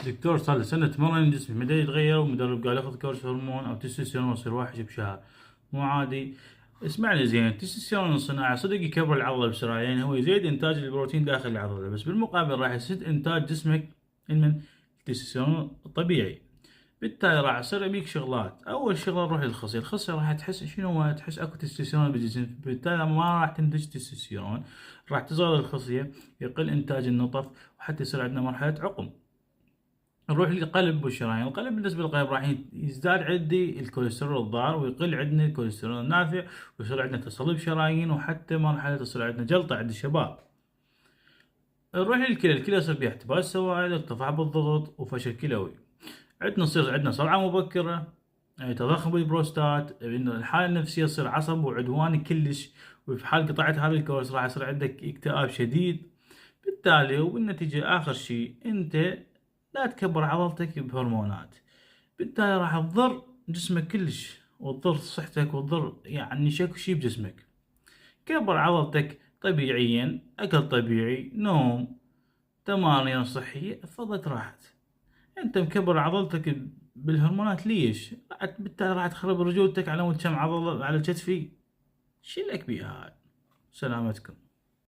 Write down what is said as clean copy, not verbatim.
دكتور صار له سنة تمرن جسمي مدى يتغير، ومدرب قال ياخذ كورس هرمون أو تستوستيرون ويصير وحش بشهر. مو عادي. اسمعني زين، التستوستيرون الصناعي صدق يكبر العضلة بسرعة، يعني هو يزيد إنتاج البروتين داخل العضلة، بس بالمقابل راح يزيد إنتاج جسمك من التستوستيرون الطبيعي. بالتالي راح يصير يبيك شغلات. أول شغلة نروح للخصية. الخصية راح تحس شنو هو؟ تحس أكو تستوستيرون بالجسم، بالتالي ما راح تنتج تستوستيرون، راح تصغر الخصية، يقل إنتاج النطف، وحتى يصير عندنا مرحلة عقم. نروح للقلب والشرايين. القلب بالنسبة للقلب راح يزداد عندي الكوليسترول الضار، ويقل عندنا الكوليسترول النافع، ويصير عندنا تصلب شرايين، وحتى مرحلة تصير عندنا جلطة عند الشباب. نروح للكلى. الكلى يصير فيها احتباس سوائل، ارتفاع بالضغط، وفشل كلوي. يصير عندنا صرعة مبكرة، تضخم بالبروستات، انه الحالة النفسية تصير عصب وعدواني كلش، وفي حال قطعت هذا الكورس راح يصير عندك اكتئاب شديد. بالتالي وبالنتيجة آخر شيء أنت لا تكبر عضلتك بهرمونات، بالتالي راح تضر جسمك كلش، وتضر صحتك، وتضر يعني شكل شي بجسمك. كبر عضلتك طبيعيا، أكل طبيعي، نوم، تمارين صحية، فضلت راحت. أنت مكبر عضلتك بالهرمونات ليش؟ بالتالي راح تخرب رجولتك على مود كم عضلة على كتفي. شيلك بيها هاي. سلامتكم.